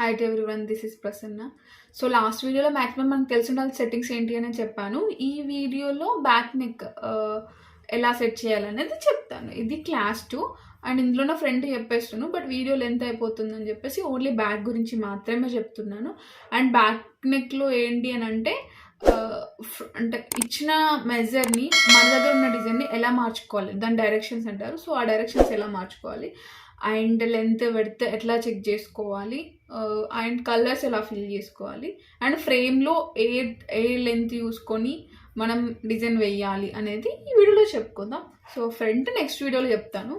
Hi to everyone, this is Prasanna. So last వీడియోలో maximum మనకు తెలిసి ఉండాలి సెట్టింగ్స్ ఏంటి అని చెప్పాను. ఈ వీడియోలో బ్యాక్ నెక్ ఎలా సెట్ చేయాలనేది చెప్తాను. ఇది క్లాస్ 2 అండ్ ఇందులో నా ఫ్రెండ్ చెప్పేస్తాను, బట్ వీడియో లెంత్ అయిపోతుందని చెప్పేసి ఓన్లీ బ్యాక్ గురించి మాత్రమే చెప్తున్నాను. అండ్ బ్యాక్ నెక్లో ఏంటి అని అంటే అంటే ఇచ్చిన మెజర్ని మన దగ్గర ఉన్న డిజైన్ని ఎలా మార్చుకోవాలి, దాని డైరెక్షన్స్ అంటారు. సో ఆ డైరెక్షన్స్ ఎలా మార్చుకోవాలి అండ్ లెంత్ విడ్త్ ఎట్లా చెక్ చేసుకోవాలి అండ్ కలర్స్ ఎలా ఫిల్ చేసుకోవాలి అండ్ ఫ్రేమ్లో ఏ లెంత్ చూసుకొని మనం డిజైన్ వేయాలి అనేది ఈ వీడియోలో చెప్పుకుందాం. సో ఫ్రంట్ నెక్స్ట్ వీడియోలో చెప్తాను,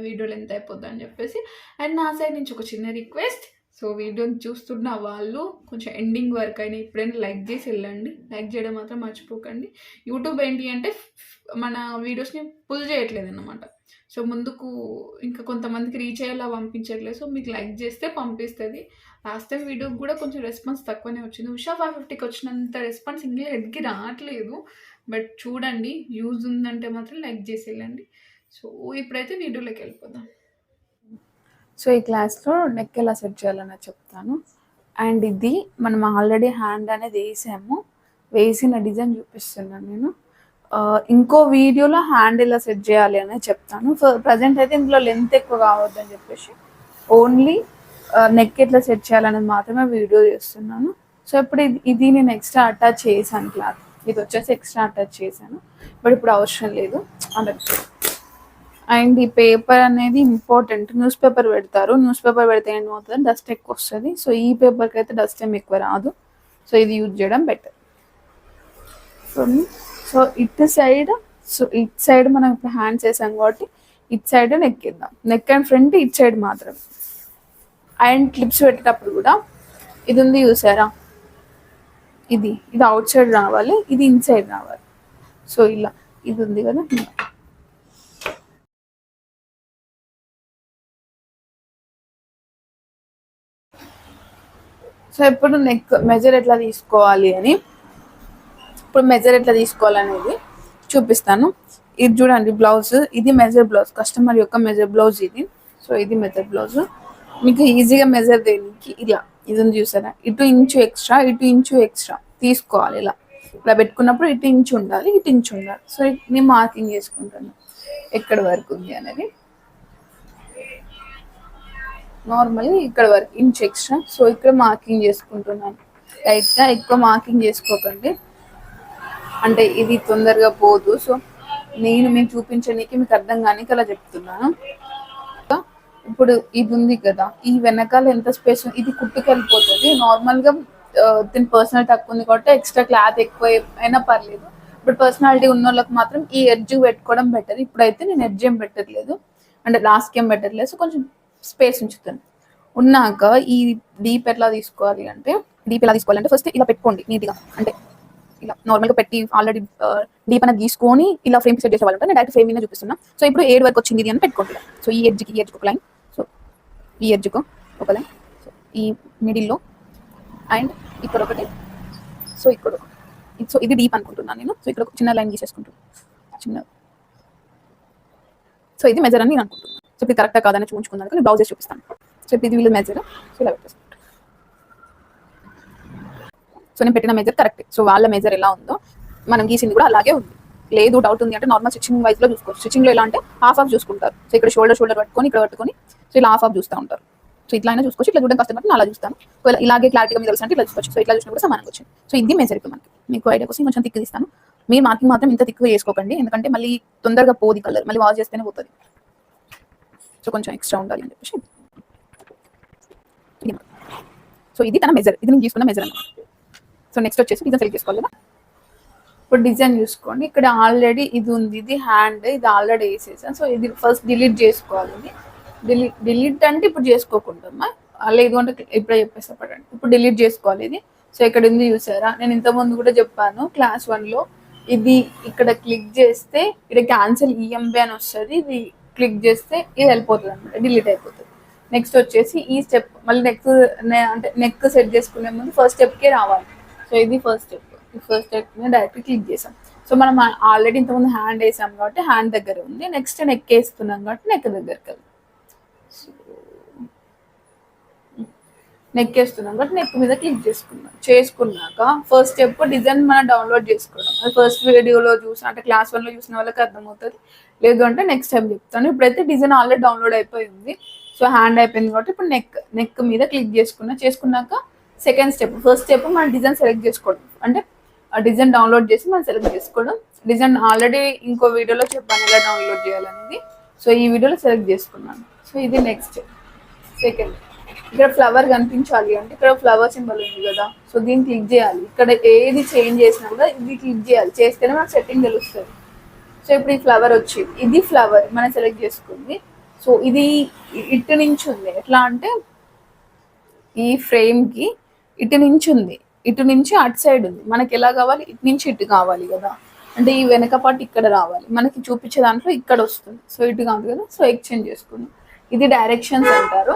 వీడియో లెంత్ అయిపోద్ది అని చెప్పేసి. అండ్ నా సైడ్ నుంచి ఒక చిన్న రిక్వెస్ట్, సో వీడియోని చూస్తున్న వాళ్ళు కొంచెం ఎండింగ్ వరకు అయినా ఎప్పుడైనా లైక్ చేసి వెళ్ళండి. లైక్ చేయడం మాత్రం మర్చిపోకండి. యూట్యూబ్ ఏంటి అంటే మన వీడియోస్ని పుల్ చేయట్లేదు అన్నమాట. సో ముందుకు ఇంకా కొంతమందికి రీచ్ అయ్యేలా పంపించట్లేదు. సో మీకు లైక్ చేస్తే పంపిస్తుంది. లాస్ట్ టైం వీడియోకి కూడా కొంచెం రెస్పాన్స్ తక్కువనే వచ్చింది. ఉషా 550కి వచ్చినంత రెస్పాన్స్ ఇంగ్లీ హెడ్కి రావట్లేదు. బట్ చూడండి, యూజ్ ఉందంటే మాత్రం లైక్ చేసి వెళ్ళండి. సో ఇప్పుడైతే వీడియోలోకి వెళ్ళిపోదాం. సో ఈ క్లాస్లో నెక్ ఎలా సెట్ చేయాలని చెప్తాను. అండ్ ఇది మనం ఆల్రెడీ హ్యాండ్ అనేది వేసిన డిజైన్ చూపిస్తున్నాను నేను. ఇంకో వీడియోలో హ్యాండ్ ఎలా సెట్ చేయాలి అనేది చెప్తాను. ప్రజెంట్ అయితే ఇందులో లెంత్ ఎక్కువ కావద్దని చెప్పేసి ఓన్లీ నెక్ ఎట్లా సెట్ చేయాలనేది మాత్రమే వీడియో చేస్తున్నాను. సో ఇప్పుడు ఇది నేను ఎక్స్ట్రా అటాచ్ చేశాను క్లాత్. ఇది వచ్చేసి ఎక్స్ట్రా అటాచ్ చేశాను, బట్ ఇప్పుడు అవసరం లేదు అంటే. అండ్ ఈ పేపర్ అనేది ఇంపార్టెంట్. న్యూస్ పేపర్ పెడతారు, న్యూస్ పేపర్ పెడితే ఏమవుతుంది, డస్ట్ ఎక్కువ వస్తుంది. సో ఈ పేపర్కి అయితే డస్ట్ ఏమి ఎక్కువ రాదు. సో ఇది యూజ్ చేయడం బెటర్. సో ఇటు సైడ్ మనం ఇప్పుడు హ్యాండ్స్ వేసాం కాబట్టి ఇటు సైడ్ నెక్ ఇద్దాం. నెక్ అండ్ ఫ్రంట్ ఇటు సైడ్ మాత్రం. అండ్ క్లిప్స్ పెట్టేటప్పుడు కూడా ఇది ఉంది చూసారా, ఇది అవుట్ సైడ్ రావాలి, ఇది ఇన్సైడ్ రావాలి. సో ఇలా ఇది ఉంది కదా. సో ఇప్పుడు నెక్ మెజర్ ఎట్లా తీసుకోవాలనేది చూపిస్తాను. ఇది చూడండి, బ్లౌజ్ ఇది మెజర్ బ్లౌజ్, కస్టమర్ యొక్క మెజర్ బ్లౌజ్ ఇది. సో ఇది మెజర్ బ్లౌజ్. మీకు ఈజీగా మెజర్ దేనికి ఇలా ఇది ఉంది చూసారా, ఇటు ఇంచు ఎక్స్ట్రా తీసుకోవాలి. ఇలా పెట్టుకున్నప్పుడు ఇటు ఇంచు ఉండాలి, ఇటు ఇంచు ఉండాలి. సో నేను మార్కింగ్ చేసుకుంటాను ఎక్కడి వరకు ఉంది అనేది. నార్మల్లీ ఇక్కడ వరకు ఇంచ్ ఎక్స్ట్రా. సో ఇక్కడ మార్కింగ్ చేసుకుంటున్నాను. లైట్గా ఎక్కువ మార్కింగ్ చేసుకోకండి, అంటే ఇది తొందరగా పోదు. సో నేను మీకు చూపించడానికి మీకు అర్థం కానీ అలా చెప్తున్నాను. ఇప్పుడు ఇది ఉంది కదా, ఈ వెనకాల ఎంత స్పేస్, ఇది కుట్టుకెళ్ళిపోతుంది. నార్మల్గా దీని పర్సనల్ తక్కువ ఉంది కాబట్టి ఎక్స్ట్రా క్లాత్ ఎక్కువ అయినా పర్లేదు. ఇప్పుడు పర్సనాలిటీ ఉన్న వాళ్ళకి మాత్రం ఈ ఎడ్జ్ పెట్టుకోవడం బెటర్. ఇప్పుడైతే నేను ఎడ్జ్ ఏం పెట్టట్లేదు, అంటే లాస్ట్కి ఏం పెట్టట్లేదు. సో కొంచెం స్పేస్ ఉంచుతాను. ఉన్నాక ఈ డీప్ ఎలా తీసుకోవాలి అంటే ఫస్ట్ ఇలా పెట్టుకోండి నీట్గా. అంటే ఇలా నార్మల్గా పెట్టి ఆల్రెడీ డీప్ అనేది తీసుకొని ఇలా ఫ్రేమ్ సెట్ చేసేవాళ్ళంటే నేను డైరెక్ట్ ఫ్రేమ్ మీద చూపిస్తున్నా. సో ఇప్పుడు 7 వరకు వచ్చింది ఇది అని పెట్టుకోండి. సో ఈ ఎడ్జ్కి ఒక లైన్, సో ఈ ఎడ్జ్కు ఒక లైన్, సో ఈ మిడిల్లో అండ్ ఇక్కడ ఒకటి, సో ఇక్కడ. సో ఇది డీప్ అనుకుంటున్నాను నేను. సో ఇక్కడ ఒక చిన్న లైన్ గీసేసుకుంటున్నాను, చిన్న. సో ఇది మెజర్ అని నేను అనుకుంటున్నాను. సో ఇది కరెక్టా కాదని చూపించుకున్నాను, నేను బ్లౌజెస్ చూపిస్తాను. సో ఇది వీళ్ళు మెజర్. సో ఇలా పెట్టేసుకుంటాను. సో నేను పెట్టిన మెజర్ కరెక్ట్. సో వాళ్ళ మెజర్ ఎలా ఉందో మనం గీసింది కూడా అలాగే ఉంది. లేదు డౌట్ ఉంది అంటే నార్మల్ స్టిచ్చింగ్ వైజ్లో చూసుకోవచ్చు. స్టిచ్చింగ్లో ఎలా అంటే హాఫ్ చూసుకుంటారు. సో ఇక్కడ షోల్డర్ పట్టుకొని ఇక్కడ పట్టుకొని సో ఇలా హాఫ్ చూస్తూ ఉంటారు. సో ఇట్లా అయినా చూసుకోవచ్చు. ఇట్లా చూడడం కష్టం అలా చూస్తాను. ఇలాగే క్లారిటీగా మీరు తెలుసు అంటే ఇట్లా చూసుకోవచ్చు. సో ఇట్లా చూసినా కూడా సమానంగా వచ్చింది. సో ఇది మెజర్. ఇప్పుడు మనకి మీకు ఐడియా కోసం కొంచెం థిక్ తీస్తాను. మీరు మార్కింగ్ మాత్రం ఇంత థిక్గా చేసుకోకండి, ఎందుకంటే మళ్ళీ తొందరగా పోది కలర్, మళ్ళీ వాష్ చేస్తేనే పోతుంది. సో కొంచెం ఎక్స్ట్రా ఉండాలి అని చెప్పేసి. సో ఇది తన మెజర్, ఇది నేను తీసుకున్న మెజర్ అన్నమాట. సో నెక్స్ట్ వచ్చేసి డిజైన్ సెలెక్ట్ చేసుకోవాలి కదా. ఇప్పుడు డిజైన్ చూసుకోండి, ఇక్కడ ఆల్రెడీ ఇది ఉంది, ఇది హ్యాండ్, ఇది ఆల్రెడీ వేసేసాను. సో ఇది ఫస్ట్ డిలీట్ చేసుకోవాలి. డిలీట్ అంటే ఇప్పుడు చేసుకోకుండా, లేదు అంటే ఇప్పుడే చెప్పేస్తా పడండి. ఇప్పుడు డిలీట్ చేసుకోవాలి ఇది. సో ఇక్కడ ఉంది చూసారా, నేను ఇంతకుముందు కూడా చెప్పాను క్లాస్ 1లో. ఇది ఇక్కడ క్లిక్ చేస్తే ఇక్కడ క్యాన్సిల్ ఈఎంబీ అని వస్తుంది. ఇది క్లిక్ చేస్తే ఇది వెళ్ళిపోతుంది అనమాట, డిలీట్ అయిపోతుంది. నెక్స్ట్ వచ్చేసి ఈ స్టెప్ మళ్ళీ నెక్ సెట్ చేసుకునే ముందు ఫస్ట్ స్టెప్కే రావాలి. సో ఇది ఫస్ట్ స్టెప్. ఈ ఫస్ట్ స్టెప్ డైరెక్ట్ క్లిక్ చేసాం. సో మనం ఆల్రెడీ ఇంతకుముందు హ్యాండ్ వేసాం కాబట్టి హ్యాండ్ దగ్గర ఉంది. నెక్స్ట్ నెక్ వేస్తున్నాం కాబట్టి నెక్ దగ్గరికి వెళ్తాం. నెక్ వేస్తున్నాం కాబట్టి నెక్ మీద క్లిక్ చేసుకున్నాక ఫస్ట్ స్టెప్ డిజైన్ మనం డౌన్లోడ్ చేసుకోవడం. అది ఫస్ట్ వీడియోలో చూసిన అంటే క్లాస్ 1లో చూసిన వాళ్ళకి అర్థమవుతుంది, లేదు అంటే నెక్స్ట్ టైం చెప్తాను. ఇప్పుడైతే డిజైన్ ఆల్రెడీ డౌన్లోడ్ అయిపోయింది. సో హ్యాండ్ అయిపోయింది కాబట్టి ఇప్పుడు నెక్ మీద క్లిక్ చేసుకున్నాక సెకండ్ స్టెప్, ఫస్ట్ స్టెప్ మనం డిజైన్ సెలెక్ట్ చేసుకోవడం, అంటే ఆ డిజైన్ డౌన్లోడ్ చేసి మనం సెలెక్ట్ చేసుకోవడం. డిజైన్ ఆల్రెడీ ఇంకో వీడియోలో చెప్పాను ఎలా డౌన్లోడ్ చేయాలనేది. సో ఈ వీడియోలో సెలెక్ట్ చేసుకున్నాను. సో ఇది నెక్స్ట్ సెకండ్. ఇక్కడ ఫ్లవర్ కనిపించాలి అంటే ఇక్కడ ఫ్లవర్ సింబల్ ఉంది కదా, సో దీన్ని క్లిక్ చేయాలి. ఇక్కడ ఏది చేంజ్ చేసినా కూడా ఇది క్లిక్ చేయాలి, చేస్తేనే మనకు సెట్టింగ్ తెలుస్తుంది. సో ఇప్పుడు ఈ ఫ్లవర్ వచ్చింది, ఇది ఫ్లవర్ మనం సెలెక్ట్ చేసుకుంది. సో ఇది ఇటు నుంచి ఉంది, ఎట్లా అంటే ఈ ఫ్రేమ్కి ఇటు నుంచి ఉంది, ఇటు నుంచి అటు సైడ్ ఉంది. మనకి ఎలా కావాలి, ఇటు నుంచి ఇటు కావాలి కదా, అంటే ఈ వెనక పాటు ఇక్కడ రావాలి, మనకి చూపించే దాంట్లో ఇక్కడ వస్తుంది. సో ఇటు కాదు కదా, సో ఎక్స్చేంజ్ చేసుకున్నాం. ఇది డైరెక్షన్స్ అంటారు.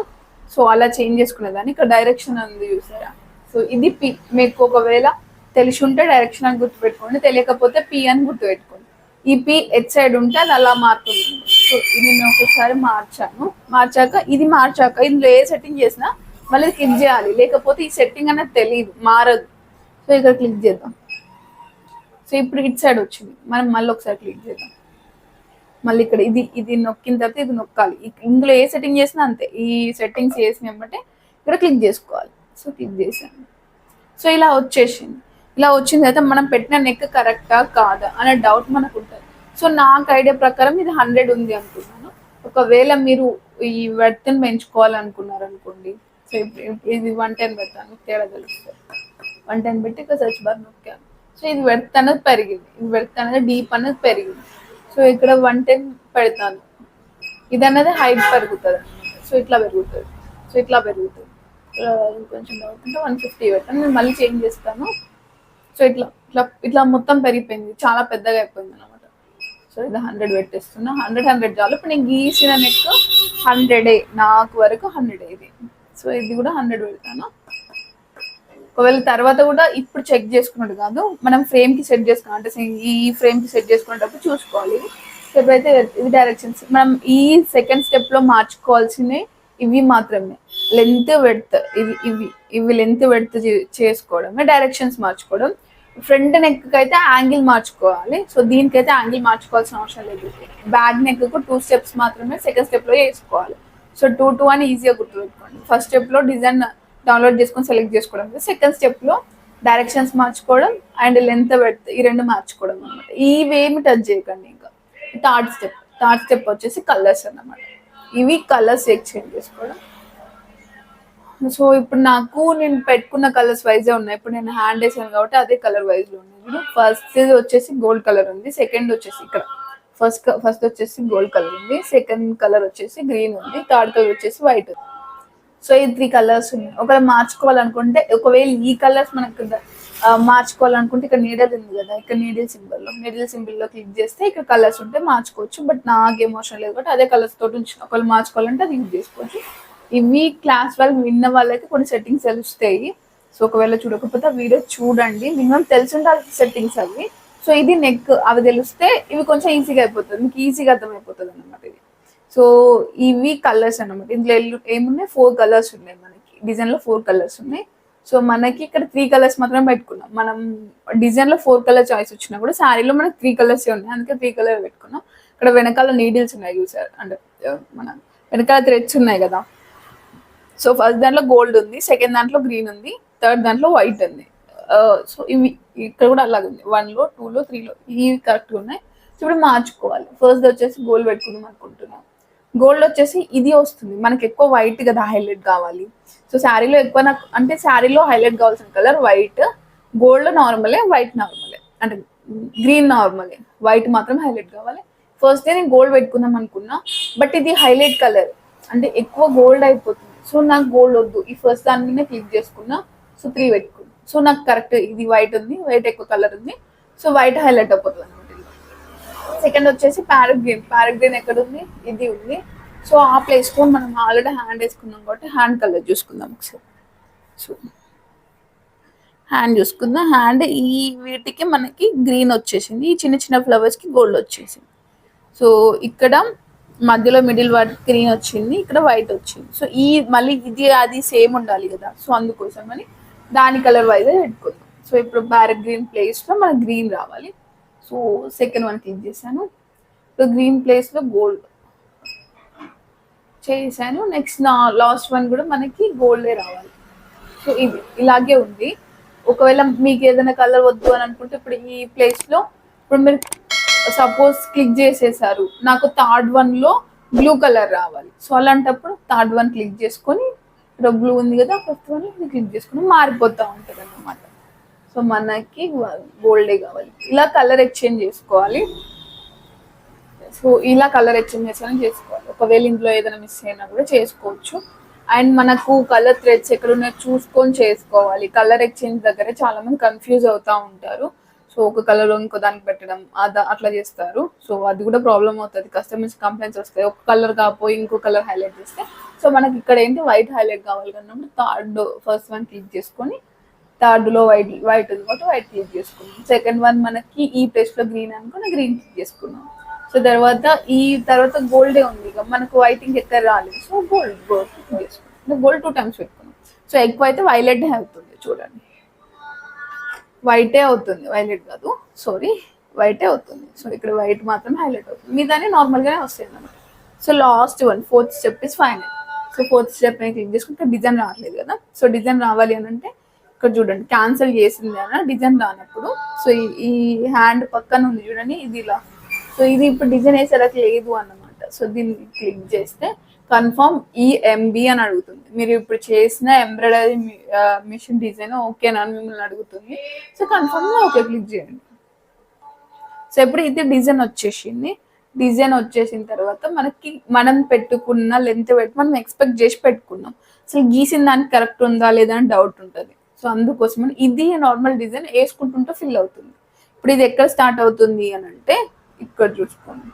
సో అలా చేంజ్ చేసుకునేదాన్ని. ఇక్కడ డైరెక్షన్ ఉంది చూసారా, సో ఇది పి. మీకు ఒకవేళ తెలిసి ఉంటే డైరెక్షన్ అని గుర్తుపెట్టుకోండి, తెలియకపోతే పి అని గుర్తుపెట్టుకోండి. ఈ పి ఎట్ సైడ్ ఉంటే అది అలా మారుతుంది. సో ఇది నేను ఒకసారి మార్చాక ఇందులో ఏ సెట్టింగ్ చేసినా మళ్ళీ క్లిక్ చేయాలి, లేకపోతే ఈ సెట్టింగ్ అనేది తెలియదు, మారదు. సో ఇక్కడ క్లిక్ చేద్దాం. సో ఇప్పుడు ఇట్ సైడ్ వచ్చింది, మనం మళ్ళీ ఒకసారి క్లిక్ చేద్దాం. మళ్ళీ ఇక్కడ ఇది నొక్కిన తర్వాత ఇది నొక్కాలి. ఇందులో ఏ సెట్టింగ్ చేసినా అంతే, ఈ సెట్టింగ్స్ చేసినామంటే ఇక్కడ క్లిక్ చేసుకోవాలి. సో క్లిక్ చేసాను. సో ఇలా వచ్చేసింది. ఇలా వచ్చిన తర్వాత మనం పెట్టిన నెక్ కరెక్టా కాదా అనే డౌట్ మనకు ఉంటుంది. సో నాకు ఐడియా ప్రకారం ఇది 100 ఉంది అనుకున్నాను. ఒకవేళ మీరు ఈ వెడ్త్ని పెంచుకోవాలనుకున్నారు అనుకోండి, సో ఇది 110 పెడతాను, తేడా తెలుస్తుంది. 110 పెట్టి ఇక్కడ సర్చ్ బార్ నొక్కాను. సో ఇది వెడ్త్ అనేది పెరిగింది, ఇది వెడ్త్ అనేది డీప్ అనేది పెరిగింది. సో ఇక్కడ 110 పెడతాను, ఇది అనేది హైట్ పెరుగుతుంది అనమాట. సో ఇట్లా పెరుగుతుంది. ఇంకొంచెం డౌట్ ఉంటే 150 పెట్టాను, నేను మళ్ళీ చేంజ్ చేస్తాను. సో ఇట్లా మొత్తం పెరిగిపోయింది, చాలా పెద్దగా అయిపోయింది అనమాట. సో ఇది 100 పెట్టేస్తున్నా. 100 చాలు. ఇప్పుడు నేను గీసిన నెక్ 100 నాకు వరకు 100 ఇది. సో ఇది కూడా 100 పెడతాను. ఒకవేళ తర్వాత కూడా ఇప్పుడు చెక్ చేసుకున్నట్టు కాదు, మనం ఫ్రేమ్కి సెట్ చేసుకున్నాం అంటే ఈ ఫ్రేమ్కి సెట్ చేసుకునేటప్పుడు చూసుకోవాలి. ఎప్పుడైతే ఇది డైరెక్షన్స్ మనం ఈ సెకండ్ స్టెప్లో మార్చుకోవాల్సినవి ఇవి మాత్రమే. లెంత్ వెడ్త్ ఇవి లెంత్ వెడ్త్ చేసుకోవడమే, డైరెక్షన్స్ మార్చుకోవడం. ఫ్రంట్ నెక్ అయితే యాంగిల్ మార్చుకోవాలి. సో దీనికైతే యాంగిల్ మార్చుకోవాల్సిన అవసరం లేదు. బ్యాక్ నెక్ 2 స్టెప్స్ మాత్రమే సెకండ్ స్టెప్లో వేసుకోవాలి. సో 2 అని ఈజీగా గుర్తుపెట్టుకోండి. ఫస్ట్ స్టెప్లో డిజైన్ డౌన్లోడ్ చేసుకొని సెలెక్ట్ చేసుకోవడం, సెకండ్ స్టెప్లో డైరెక్షన్స్ మార్చుకోవడం అండ్ లెంత్ వెడ్త్ ఈ 2 మార్చుకోవడం అనమాట. ఇవేమి టచ్ చేయకండి. ఇంకా థర్డ్ స్టెప్ వచ్చేసి కలర్స్ అన్నమాట. ఇవి కలర్స్ ఎక్స్చేంజ్ చేసుకోవడం. సో ఇప్పుడు నేను పెట్టుకున్న కలర్స్ వైజే ఉన్నాయి. ఇప్పుడు నేను హ్యాండ్ వేసాను కాబట్టి అదే కలర్ వైజ్లో ఉంది. ఫస్ట్ వచ్చేసి గోల్డ్ కలర్ ఉంది, సెకండ్ వచ్చేసి ఇక్కడ ఫస్ట్ వచ్చేసి గోల్డ్ కలర్ ఉంది, సెకండ్ కలర్ వచ్చేసి గ్రీన్ ఉంది, థర్డ్ కలర్ వచ్చేసి వైట్ ఉంది. సో ఈ 3 కలర్స్ ఉన్నాయి. ఒకవేళ మార్చుకోవాలనుకుంటే, ఒకవేళ ఈ కలర్స్ మనకు మార్చుకోవాలనుకుంటే ఇక్కడ నీడల్ ఉంది కదా, ఇక్కడ నీడిల్ సింబల్లో క్లిక్ చేస్తే ఇక్కడ కలర్స్ ఉంటే మార్చుకోవచ్చు. బట్ నాకు ఎమోషన్ లేదు కాబట్టి అదే కలర్స్ తోటి ఉంచిన. ఒకవేళ మార్చుకోవాలంటే అది యూజ్ చేసుకోవచ్చు. ఇవి క్లాస్ వాళ్ళు విన్న వాళ్ళకి కొన్ని సెట్టింగ్స్ తెలుస్తాయి. సో ఒకవేళ చూడకపోతే వీడియో చూడండి, మినిమం తెలిసి ఉండాలి సెట్టింగ్స్ అవి. సో ఇది నెక్ అవి తెలిస్తే ఇవి కొంచెం ఈజీగా అయిపోతుంది, మీకు ఈజీగా అర్థమైపోతుంది అన్నమాట ఇది. సో ఇవి కలర్స్ అన్నమాట. ఇందులో ఏమున్నాయి, 4 కలర్స్ ఉన్నాయి. మనకి డిజైన్లో 4 కలర్స్ ఉన్నాయి. సో మనకి ఇక్కడ 3 కలర్స్ మాత్రమే పెట్టుకున్నాం. మనం డిజైన్లో 4 కలర్ చాయిస్ వచ్చినా కూడా శారీలో మనకి 3 కలర్స్ ఉన్నాయి, అందుకే 3 కలర్ పెట్టుకున్నాం. ఇక్కడ వెనకాల నీడిల్స్ ఉన్నాయి చూసారు, అంటే మన వెనకాల థ్రెడ్స్ ఉన్నాయి కదా. సో ఫస్ట్ దాంట్లో గోల్డ్ ఉంది, సెకండ్ దాంట్లో గ్రీన్ ఉంది, థర్డ్ దాంట్లో వైట్ ఉంది. సో ఇవి ఇక్కడ కూడా అలాగే ఉంది, 1లో 2లో 3లో ఇవి కరెక్ట్గా ఉన్నాయి. సో ఇప్పుడు మార్చుకోవాలి. ఫస్ట్ వచ్చేసి గోల్డ్ పెట్టుకుందాం అనుకుంటున్నాం. గోల్డ్ వచ్చేసి ఇది వస్తుంది మనకి, ఎక్కువ వైట్ కదా హైలైట్ కావాలి. సో శారీలో ఎక్కువ నాకు అంటే శారీలో హైలైట్ కావాల్సిన కలర్ వైట్, గోల్డ్ నార్మలే, వైట్ నార్మలే, అంటే గ్రీన్ నార్మలే, వైట్ మాత్రం హైలైట్ కావాలి. ఫస్ట్ నేను గోల్డ్ పెట్టుకుందాం అనుకున్నా, బట్ ఇది హైలైట్ కలర్ అంటే ఎక్కువ గోల్డ్ అయిపోతుంది. సో నాకు గోల్డ్ వద్దు, ఈ ఫస్ట్ దాని మీద క్లిక్ చేసుకున్నా. సో 3 పెట్టుకున్నా. సో నాకు కరెక్ట్ ఇది వైట్ ఉంది, వైట్ ఎక్కువ కలర్ ఉంది. సో వైట్ హైలైట్ అయిపోతుంది అనమాట. సెకండ్ వచ్చేసి ప్యారెట్ గ్రీన్ ఎక్కడ ఉంది, ఇది ఉంది. సో ఆ ప్లేస్లో మనం ఆల్రెడీ హ్యాండ్ వేసుకున్నాం కాబట్టి హ్యాండ్ కలర్ చూసుకుందాం ఒకసారి. సో హ్యాండ్ చూసుకుందాం. హ్యాండ్ ఈ వీటికి మనకి గ్రీన్ వచ్చేసింది, ఈ చిన్న చిన్న ఫ్లవర్స్కి గోల్డ్ వచ్చేసింది. సో ఇక్కడ మధ్యలో మిడిల్ వర్క్ గ్రీన్ వచ్చింది, ఇక్కడ వైట్ వచ్చింది. సో ఈ మళ్ళీ ఇది అది సేమ్ ఉండాలి కదా, సో అందుకోసం అని దాని కలర్ వైజ్ పెట్టుకుందాం. సో ఇప్పుడు ప్యారెట్ గ్రీన్ ప్లేస్లో మనకి గ్రీన్ రావాలి. సో సెకండ్ వన్ క్లిక్ చేశాను. ఇప్పుడు గ్రీన్ ప్లేస్లో గోల్డ్ చేశాను. నెక్స్ట్ నా లాస్ట్ వన్ కూడా మనకి గోల్డే రావాలి. సో ఇది ఇలాగే ఉంది. ఒకవేళ మీకు ఏదైనా కలర్ వద్దు అని అనుకుంటే ఇప్పుడు ఈ ప్లేస్లో ఇప్పుడు మీరు సపోజ్ క్లిక్ చేసేసారు, నాకు థర్డ్ వన్లో బ్లూ కలర్ రావాలి. సో అలాంటప్పుడు థర్డ్ వన్ క్లిక్ చేసుకొని ఇక్కడ బ్లూ ఉంది కదా, ఫస్ట్ వన్ ఇది క్లిక్ చేసుకొని మారిపోతూ ఉంటుంది అన్నమాట. సో మనకి గోల్డే కావాలి. ఇలా కలర్ ఎక్స్చేంజ్ చేసుకోవాలి. సో ఇలా కలర్ ఎక్స్చేంజ్ చేసుకోవాలి. ఒకవేళ ఇంట్లో ఏదైనా మిస్ అయినా కూడా చేసుకోవచ్చు. అండ్ మనకు కలర్ థ్రెడ్స్ ఎక్కడ ఉన్నాయో చూసుకొని చేసుకోవాలి. కలర్ ఎక్స్చేంజ్ దగ్గర చాలా మంది కన్ఫ్యూజ్ అవుతూ ఉంటారు. సో ఒక కలర్ ఇంకో దానికి పెట్టడం అట్లా చేస్తారు. సో అది కూడా ప్రాబ్లం అవుతుంది, కస్టమర్స్ కంప్లైంట్స్ వస్తాయి. ఒక కలర్ కాకపోయి ఇంకో కలర్ హైలైట్ చేస్తే. సో మనకి ఇక్కడ ఏంటి వైట్ హైలైట్ కావాలి కన్నప్పుడు థర్డ్ ఫస్ట్ వన్ క్లిక్ చేసుకొని థర్డ్లో వైట్ ఉంది కాబట్టి వైట్ క్లిక్ చేసుకున్నాం. సెకండ్ వన్ మనకి ఈ ప్లేస్లో గ్రీన్ అనుకుని గ్రీన్ క్లిక్ చేసుకున్నాం. సో తర్వాత గోల్డే ఉంది ఇక మనకు వైట్ ఇంకెక్కడ రాలేదు. సో గోల్డ్ క్లిక్ చేసుకున్నాం. గోల్డ్ 2 times పెట్టుకున్నాం. సో ఎక్కువ అయితే వైలెట్ అవుతుంది, చూడండి వైటే అవుతుంది, వైలెట్ కాదు సారీ వైటే అవుతుంది. సో ఇక్కడ వైట్ మాత్రం హైలైట్ అవుతుంది, మీ దాన్ని నార్మల్గానే వస్తుంది అనమాట. So last one fourth step is final. So fourth step నేను క్లిక్ చేసుకుంటే డిజైన్ రావట్లేదు కదా. సో డిజైన్ రావాలి అని అంటే ఇక్కడ చూడండి క్యాన్సిల్ చేసింది అన్న డిజైన్ రానప్పుడు. సో ఈ హ్యాండ్ పక్కన ఉంది చూడండి, ఇది ఇలా. సో ఇది ఇప్పుడు డిజైన్ వేసేలాగా లేదు అన్నమాట. సో దీన్ని క్లిక్ చేస్తే కన్ఫర్మ్ ఈఎంబి అని అడుగుతుంది. మీరు ఇప్పుడు చేసిన ఎంబ్రాయిడరీ మిషన్ డిజైన్ ఓకేనా అని మిమ్మల్ని అడుగుతుంది. సో కన్ఫర్మ్ ఓకే క్లిక్ చేయండి. సో ఇప్పుడు ఇది డిజైన్ వచ్చేసింది. డిజైన్ వచ్చేసిన తర్వాత మనకి మనం పెట్టుకున్న లెంత్ పెట్టి మనం ఎక్స్పెక్ట్ చేసి పెట్టుకున్నాం. అసలు గీసిన దానికి కరెక్ట్ ఉందా లేదా అని డౌట్ ఉంటుంది. సో అందుకోసం ఇది నార్మల్ డిజైన్ వేసుకుంటుంటే ఫిల్ అవుతుంది. ఇప్పుడు ఇది ఎక్కడ స్టార్ట్ అవుతుంది అని అంటే ఇక్కడ చూసుకోండి.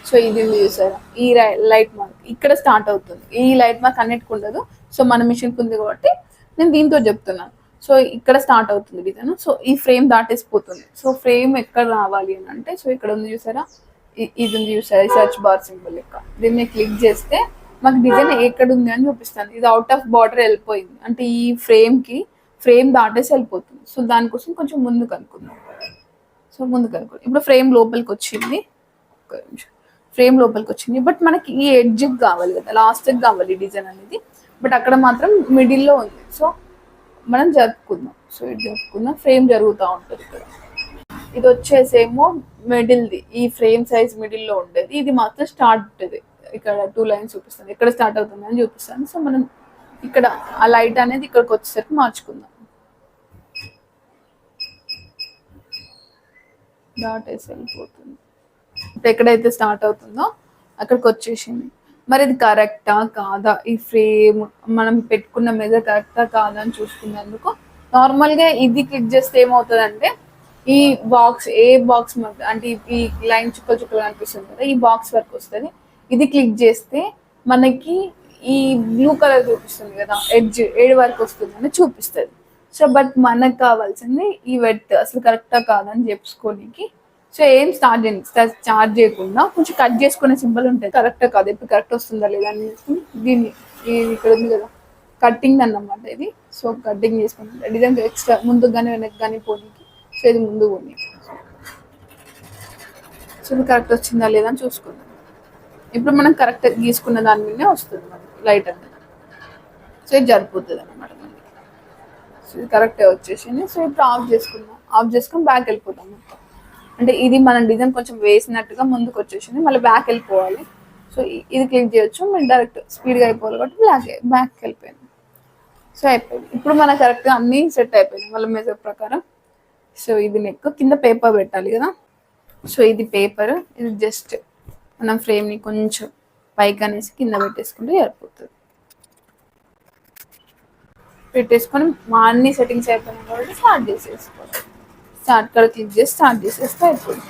సో ఇది చూసారా, ఈ లైట్ మార్క్ ఇక్కడ స్టార్ట్ అవుతుంది. ఈ లైట్ మార్క్ అన్నిటికి ఉండదు. సో మన మిషన్కి ఉంది కాబట్టి నేను దీంతో చెప్తున్నాను. సో ఇక్కడ స్టార్ట్ అవుతుంది డిజైన్. సో ఈ ఫ్రేమ్ దాటేసిపోతుంది. సో ఫ్రేమ్ ఎక్కడ రావాలి అని అంటే సో ఇక్కడ ఉంది చూసారా, ఇది ఉంది చూసారా, సర్చ్ బార్ సింబల్ లెక్క. దీన్ని క్లిక్ చేస్తే మాకు డిజైన్ ఎక్కడ ఉంది అని చూపిస్తాను. ఇది అవుట్ ఆఫ్ బార్డర్ వెళ్ళిపోయింది అంటే ఈ ఫ్రేమ్ దాటేసి వెళ్ళిపోతుంది. సో దానికోసం కొంచెం ముందుకు అనుకుందాం. సో ముందుకు అనుకోండి. ఇప్పుడు ఫ్రేమ్ లోపలికి వచ్చింది, ఫ్రేమ్ లోపలికి వచ్చింది. బట్ మనకి ఈ ఎడ్జ్కి కావాలి కదా, లాస్ట్కి కావాలి డిజైన్ అనేది. బట్ అక్కడ మాత్రం మిడిల్లో ఉంది. సో మనం జరుపుకుందాం. సో ఇది జరుపుకుందాం. ఫ్రేమ్ జరుగుతూ ఉంటుంది ఇక్కడ. ఇది వచ్చేసేమో మిడిల్ది, ఈ ఫ్రేమ్ సైజ్ మిడిల్లో ఉండేది. ఇది మాత్రం స్టార్ట్ ఉంటుంది. ఇక్కడ 2 lines చూపిస్తుంది, ఇక్కడ స్టార్ట్ అవుతుంది అని చూపిస్తాను. సో మనం ఇక్కడ ఆ లైట్ అనేది ఇక్కడికి వచ్చేసరికి మార్చుకుందాం. డాట్ వేసి వెళ్ళిపోతుంది. ఎక్కడైతే స్టార్ట్ అవుతుందో అక్కడికి వచ్చేసింది. మరి ఇది కరెక్టా కాదా, ఈ ఫ్రేమ్ మనం పెట్టుకున్న మీద కరెక్టా కాదా అని చూసుకునేందుకు నార్మల్గా ఇది క్లిక్ చేస్తే ఏమవుతుందంటే ఈ బాక్స్ బాక్స్ అంటే ఈ లైన్ చుక్కలు అనిపిస్తుంది కదా, ఈ బాక్స్ వరకు వస్తుంది. ఇది క్లిక్ చేస్తే మనకి ఈ బ్లూ కలర్ చూపిస్తుంది కదా, ఏడు వరకు వస్తుంది అని చూపిస్తుంది. సో బట్ మనకు కావాల్సింది ఈ వెట్ అసలు కరెక్టా కాదని చెప్పుకోనికి. సో ఏం స్టార్ట్ చేయకుండా కొంచెం కట్ చేసుకునే సింబల్ ఉంటుంది. కరెక్టా కాదు, ఇప్పుడు కరెక్ట్ వస్తుందా లేదా అని చేసుకుని దీన్ని ఇక్కడ ఉంది కదా కట్టింగ్ అన్నమాట ఇది. సో కటింగ్ చేసుకుంటే డిజైన్ ఎక్స్ట్రా ముందుకు కానీ వెనక్కి కానీ పోనీకి. సో ఇది ముందు పోనీ. సో ఇది కరెక్ట్ వచ్చిందా లేదా అని చూసుకుందాం. ఇప్పుడు మనం కరెక్ట్ గీసుకున్న దాని మీదనే వస్తుంది మనకి లైట్ అనేది. సో ఇది జరిపోతుంది అనమాట మనకి. సో ఇది కరెక్టే వచ్చేసింది. సో ఇప్పుడు ఆఫ్ చేసుకుందాం. ఆఫ్ చేసుకుని బ్యాక్ వెళ్ళిపోతాం మొత్తం. అంటే ఇది మన డిజైన్ కొంచెం వేసినట్టుగా ముందుకు వచ్చేసింది, మళ్ళీ బ్యాక్ వెళ్ళిపోవాలి. సో ఇది క్లిక్ చేయొచ్చు, మేము డైరెక్ట్ స్పీడ్గా అయిపోవాలి కాబట్టి బ్యాక్ వెళ్ళిపోయింది. సో అయిపోయింది. ఇప్పుడు మనకు కరెక్ట్గా అన్నీ సెట్ అయిపోయింది మళ్ళీ మెజర్ ప్రకారం. సో ఇది నెక్ కింద పేపర్ పెట్టాలి కదా. సో ఇది పేపర్, ఇది జస్ట్ మనం ఫ్రేమ్ని కొంచెం పైకి అనేసి కింద పెట్టేసుకుంటే సరిపోతుంది. పెట్టేసుకొని మా అన్ని సెట్టింగ్స్ అయిపోయినాయి కాబట్టి స్టార్ట్ చేసేసుకోవాలి. స్టార్ట్ కూడా క్లిక్ చేసి స్టార్ట్ చేసేస్తే అయిపోయింది.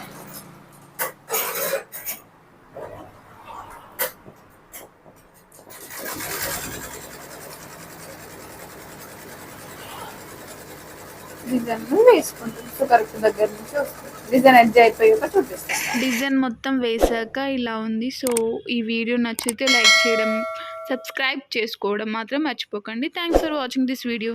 డిజైన్ వేసుకుంటాం. సో కరెక్ట్ దగ్గర నుంచి వస్తుంది. డిజైన్ ఎడ్జ్ అయిపోయాక చూపిస్తాను. డిజైన్ మొత్తం వేసాక ఇలా ఉంది. సో ఈ వీడియో నచ్చితే లైక్ చేయడం, సబ్స్క్రైబ్ చేసుకోవడం మాత్రం మర్చిపోకండి. Thanks for watching this video.